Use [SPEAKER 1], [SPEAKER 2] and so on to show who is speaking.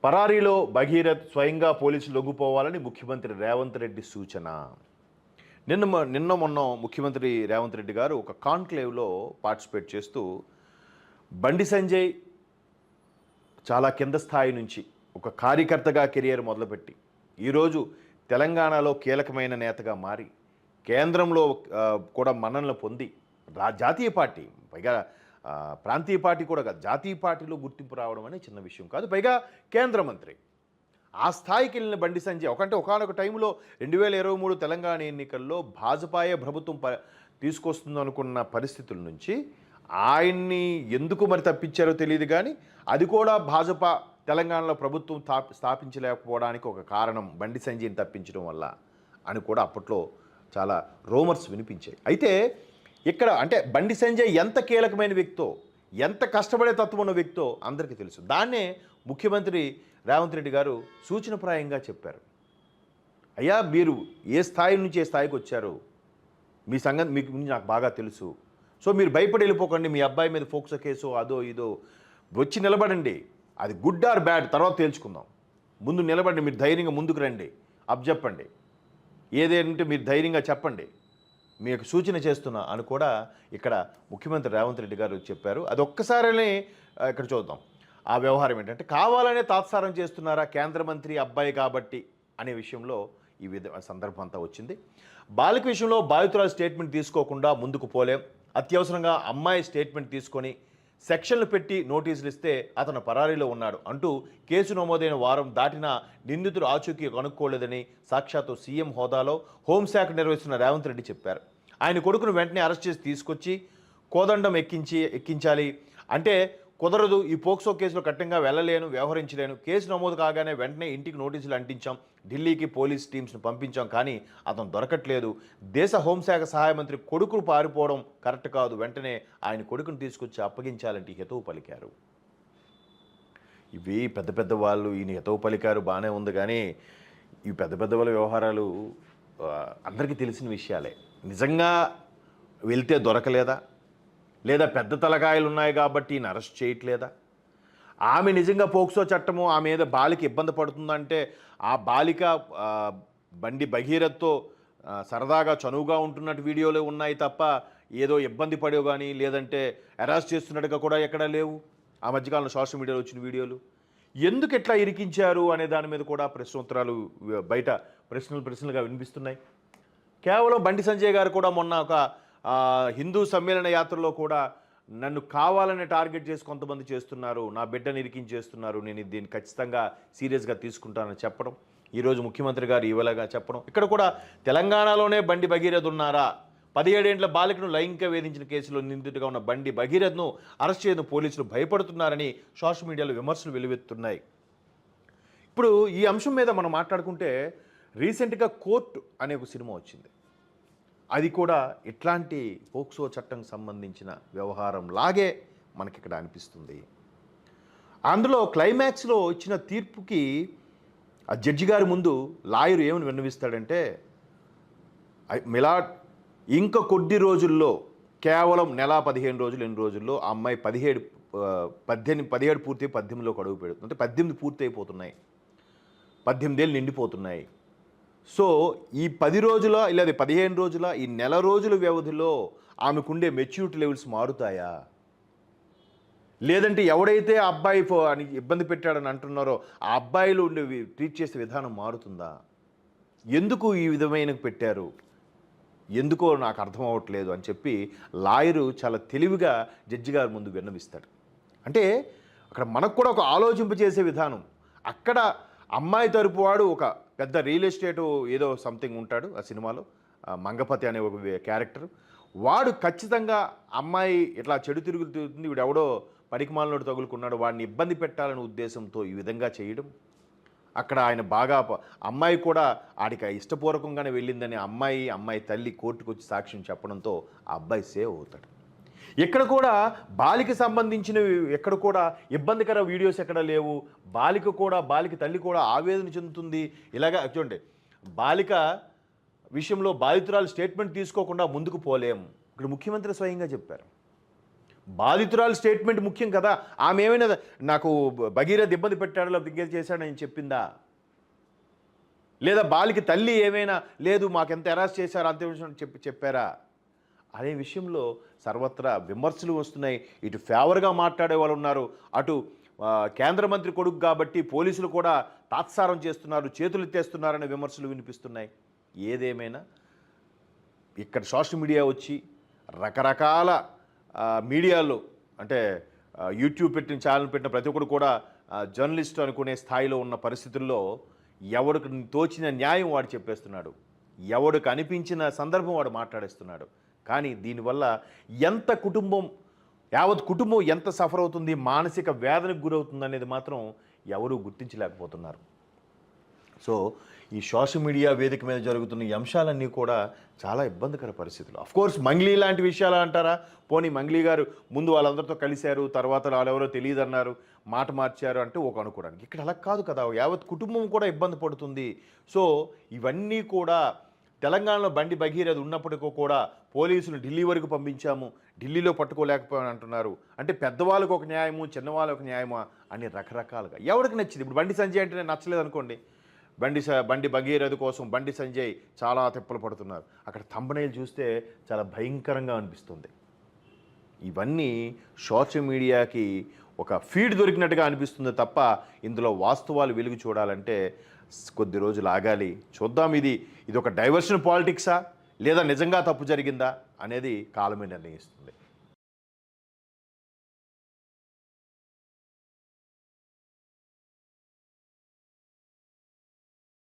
[SPEAKER 1] పరారీలో భగీరథ్ స్వయంగా పోలీసులు లొంగిపోవాలని ముఖ్యమంత్రి రేవంత్ రెడ్డి సూచన. నిన్న మొన్న ముఖ్యమంత్రి రేవంత్ రెడ్డి గారు ఒక కాన్క్లేవ్లో పార్టిసిపేట్ చేస్తూ బండి సంజయ్ చాలా కింద స్థాయి నుంచి ఒక కార్యకర్తగా కెరియర్ మొదలుపెట్టి ఈరోజు తెలంగాణలో కీలకమైన నేతగా మారి కేంద్రంలో కూడా మన్ననలు పొంది జాతీయ పార్టీ పైగా ప్రాంతీయ పార్టీ కూడా కాదు, జాతీయ పార్టీలో గుర్తింపు రావడం అనే చిన్న విషయం కాదు. పైగా కేంద్ర మంత్రి ఆ స్థాయికి వెళ్ళిన బండి సంజయ్ ఒకనొక టైంలో 2023 తెలంగాణ ఎన్నికల్లో భాజపాయే ప్రభుత్వం తీసుకొస్తుందనుకున్న పరిస్థితుల నుంచి ఆయన్ని ఎందుకు మరి తప్పించారో తెలియదు, కానీ అది కూడా భాజపా తెలంగాణలో ప్రభుత్వం స్థాపించలేకపోవడానికి ఒక కారణం బండి సంజయ్ని తప్పించడం వల్ల అని కూడా అప్పట్లో చాలా రూమర్స్ వినిపించాయి. అయితే ఇక్కడ అంటే బండి సంజయ్ ఎంత కీలకమైన వ్యక్తో, ఎంత కష్టపడే తత్వం ఉన్న వ్యక్తో అందరికీ తెలుసు. దాన్నే ముఖ్యమంత్రి రేవంత్ రెడ్డి గారు సూచనప్రాయంగా చెప్పారు. అయ్యా, మీరు ఏ స్థాయి నుంచి ఏ స్థాయికి వచ్చారు, మీ సంగతి మీకు నాకు బాగా తెలుసు. సో మీరు భయపడి వెళ్ళిపోకండి, మీ అబ్బాయి మీద ఫోక్సో కేసు అదో ఇదో వచ్చి నిలబడండి. అది గుడ్ ఆర్ బ్యాడ్ తర్వాత తేల్చుకుందాం. ముందు నిలబడండి, మీరు ధైర్యంగా ముందుకు రండి, చెప్పండి, ఏదేంటే మీరు ధైర్యంగా చెప్పండి, మీకు సూచన చేస్తున్నా అని కూడా ఇక్కడ ముఖ్యమంత్రి రేవంత్ రెడ్డి గారు చెప్పారు. అది ఒక్కసారి ఇక్కడ చూద్దాం. ఆ వ్యవహారం ఏంటంటే కావాలనే తాత్సారం చేస్తున్నారా కేంద్ర మంత్రి అబ్బాయి కాబట్టి అనే విషయంలో ఈ సందర్భం అంతా వచ్చింది. బాలిక విషయంలో బాధితురాలు స్టేట్మెంట్ తీసుకోకుండా ముందుకు పోలేం, అత్యవసరంగా అమ్మాయి స్టేట్మెంట్ తీసుకొని సెక్షన్లు పెట్టి నోటీసులు ఇస్తే అతను పరారీలో ఉన్నాడు అంటూ కేసు నమోదైన వారం దాటినా నిందితుడు ఆచూకీ కనుక్కోలేదని సాక్షాత్తు సీఎం హోదాలో హోంశాఖ నిర్వహిస్తున్న రేవంత్ రెడ్డి చెప్పారు. ఆయన కొడుకును వెంటనే అరెస్ట్ చేసి తీసుకొచ్చి కోదండం ఎక్కించాలి అంటే కుదరదు, ఈ పోక్సో కేసులో కఠినంగా వెళ్ళలేను, వ్యవహరించలేను, కేసు నమోదు కాగానే వెంటనే ఇంటికి నోటీసులు అంటించాం, ఢిల్లీకి పోలీస్ టీమ్స్ను పంపించాం, కానీ అతను దొరకట్లేదు, దేశ హోంశాఖ సహాయ మంత్రి కొడుకును పారిపోవడం కరెక్ట్ కాదు, వెంటనే ఆయన కొడుకును తీసుకొచ్చి అప్పగించాలంటే హితవు పలికారు. ఇవి పెద్ద పెద్ద వాళ్ళు ఈయన హితవు పలికారు బాగానే ఉంది, కానీ ఈ పెద్ద పెద్ద వాళ్ళ వ్యవహారాలు అందరికీ తెలిసిన విషయాలే. నిజంగా వెళ్తే దొరకలేదా, లేదా పెద్ద తలకాయలు ఉన్నాయి కాబట్టి ఈయన అరెస్ట్ చేయట్లేదా, ఆమె నిజంగా పోక్సో చట్టము ఆమె మీద బాలిక ఇబ్బంది పడుతుందంటే ఆ బాలిక బండి భగీరథ్తో సరదాగా చనువుగా ఉంటున్నట్టు వీడియోలు ఉన్నాయి తప్ప ఏదో ఇబ్బంది పడేవి కానీ లేదంటే అరెస్ట్ చేస్తున్నట్టుగా కూడా ఎక్కడా లేవు. ఆ మధ్యకాలంలో సోషల్ మీడియాలో వచ్చిన వీడియోలు ఎందుకు ఎట్లా ఇరికించారు అనే దాని మీద కూడా ప్రశ్నోత్తరాలు బయట ప్రశ్నలుగా వినిపిస్తున్నాయి. కేవలం బండి సంజయ్ గారు కూడా మొన్న ఒక హిందూ సమ్మేళన యాత్రలో కూడా నన్ను కావాలని టార్గెట్ చేసి కొంతమంది చేస్తున్నారు, నా బిడ్డను ఇరికించేస్తున్నారు, నేను దీన్ని ఖచ్చితంగా సీరియస్గా తీసుకుంటానని చెప్పడం, ఈరోజు ముఖ్యమంత్రి గారు ఇవ్వలేగా చెప్పడం. ఇక్కడ కూడా తెలంగాణలోనే బండి భగీరథ్ ఉన్నారా, 17 ఏళ్ల బాలికను లైంగిక వేధించిన కేసులో నిందితుడిగా ఉన్న బండి భగీరథ్ను అరెస్ట్ చేయడం పోలీసులు భయపడుతున్నారని సోషల్ మీడియాలో విమర్శలు వెలువెత్తున్నాయి. ఇప్పుడు ఈ అంశం మీద మనం మాట్లాడుకుంటే రీసెంట్గా కోర్టు అనే ఒక సినిమా వచ్చింది. అది కూడా ఇట్లాంటి పోక్సో చట్టం సంబంధించిన వ్యవహారం లాగే మనకి ఇక్కడ అనిపిస్తుంది. అందులో క్లైమాక్స్లో ఇచ్చిన తీర్పుకి ఆ జడ్జి గారి ముందు లాయర్ ఏమని విన్నవిస్తాడంటే, మిలాడ్ ఇంకా కొద్ది రోజుల్లో కేవలం నెల 15 రోజులు 8 రోజుల్లో ఆ అమ్మాయి 17 పూర్తి 18లోకి అడుగు పెడుతుంది, అంటే 18 పూర్తి అయిపోతున్నాయి, 18 ఏళ్ళు నిండిపోతున్నాయి. సో ఈ 10 రోజుల లేదా 15 రోజుల ఈ నెల రోజుల వ్యవధిలో ఆమెకుండే మెచ్యూరిటీ లెవెల్స్ మారుతాయా, లేదంటే ఎవడైతే ఆ అబ్బాయి అని ఇబ్బంది పెట్టాడని అంటున్నారో ఆ అబ్బాయిలు ఉండే ట్రీట్ చేసే విధానం మారుతుందా, ఎందుకు ఈ విధమైన పెట్టారు, ఎందుకో నాకు అర్థం అవ్వట్లేదు అని చెప్పి లాయరు చాలా తెలివిగా జడ్జి గారి ముందు విన్నవిస్తాడు. అంటే అక్కడ మనకు కూడా ఒక ఆలోచింపజేసే విధానం. అక్కడ అమ్మాయి తరపు వాడు ఒక పెద్ద రియల్ ఎస్టేటు ఏదో సంథింగ్ ఉంటాడు ఆ సినిమాలో, మంగపతి అనే ఒక క్యారెక్టర్, వాడు ఖచ్చితంగా అమ్మాయి ఇట్లా చెడు తిరుగుతుంది, వీడు ఎవడో పనికిమాలినోడు తగులుకున్నాడు, వాడిని ఇబ్బంది పెట్టాలనే ఉద్దేశంతో ఈ విధంగా చేయడం. అక్కడ ఆయన బాగా అమ్మాయి కూడా ఆడికి ఇష్టపూర్వకంగానే వెళ్ళిందని అమ్మాయి తల్లి కోర్టుకు వచ్చి సాక్ష్యం చెప్పడంతో ఆ అబ్బాయి సేవ్ అవుతాడు. ఎక్కడ కూడా బాలిక సంబంధించినవి ఎక్కడ కూడా ఇబ్బందికర వీడియోస్ ఎక్కడ లేవు. బాలిక తల్లి కూడా ఆవేదన చెందుతుంది. ఇలాగా చూడండి, బాలిక విషయంలో బాధితురాలు స్టేట్మెంట్ తీసుకోకుండా ముందుకు పోలేం. ఇక్కడ ముఖ్యమంత్రి స్వయంగా చెప్పారు, బాధితురాలు స్టేట్మెంట్ ముఖ్యం కదా. ఆమె ఏమైనా నాకు భగీరథ ఇబ్బంది పెట్టాడో లేకపోతే ఇంకేం చేశాడని చెప్పిందా? లేదా బాలిక తల్లి ఏమైనా లేదు మాకెంత అరెస్ట్ చేశారు అంతే విషయం చెప్పారా? అనే విషయంలో సర్వత్రా విమర్శలు వస్తున్నాయి. ఇటు ఫేవర్గా మాట్లాడే వాళ్ళు ఉన్నారు, అటు కేంద్ర మంత్రి కొడుకు కాబట్టి పోలీసులు కూడా తాత్సారం చేస్తున్నారు, చేతులు ఎత్తేస్తున్నారనే విమర్శలు వినిపిస్తున్నాయి. ఏదేమైనా ఇక్కడ సోషల్ మీడియా వచ్చి రకరకాల మీడియాలో అంటే యూట్యూబ్ పెట్టిన ఛానల్ పెట్టిన ప్రతి ఒక్కరు కూడా జర్నలిస్ట్ అనుకునే స్థాయిలో ఉన్న పరిస్థితుల్లో ఎవడికి తోచిన న్యాయం వాడు చెప్పేస్తున్నాడు, ఎవడికి అనిపించిన సందర్భం వాడు మాట్లాడేస్తున్నాడు. కానీ దీనివల్ల యావత్ కుటుంబం ఎంత సఫర్ అవుతుంది, మానసిక వేదనకు గురవుతుంది అనేది మాత్రం ఎవరూ గుర్తించలేకపోతున్నారు. సో ఈ సోషల్ మీడియా వేదిక మీద జరుగుతున్న ఈ అంశాలన్నీ కూడా చాలా ఇబ్బందికర పరిస్థితులు. అఫ్కోర్స్ మంగ్లీ లాంటి విషయాలు అంటారా, పోనీ మంగ్లీ గారు ముందు వాళ్ళందరితో కలిశారు, తర్వాత వాళ్ళెవరో తెలియదు అన్నారు, మాట మార్చారు అంటే ఒక అనుకోవడానికి. ఇక్కడ అలా కాదు కదా, యావత్ కుటుంబం కూడా ఇబ్బంది పడుతుంది. సో ఇవన్నీ కూడా తెలంగాణలో బండి భగీరథ ఉన్నప్పటికీ కూడా పోలీసులు ఢిల్లీ వరకు పంపించాము, ఢిల్లీలో పట్టుకోలేకపోయాను అంటున్నారు. అంటే పెద్దవాళ్ళకు ఒక న్యాయము, చిన్నవాళ్ళకు ఒక న్యాయమా అని రకరకాలుగా ఎవరికి నచ్చింది. ఇప్పుడు బండి సంజయ్ అంటే నచ్చలేదు అనుకోండి, బండి భగీరథ కోసం బండి సంజయ్ చాలా తిప్పలు పడుతున్నారు. అక్కడ థంబ్నెయిల్ చూస్తే చాలా భయంకరంగా అనిపిస్తుంది. ఇవన్నీ సోషల్ మీడియాకి ఒక ఫీడ్ దొరికినట్టుగా అనిపిస్తుంది తప్ప ఇందులో వాస్తవాలు వెలుగు చూడాలంటే కొద్ది రోజులు ఆగాలి. చూద్దాం ఇది ఒక డైవర్షన్ పాలిటిక్సా లేదా నిజంగా తప్పు జరిగిందా అనేది కాలమే నిర్ణయిస్తుంది.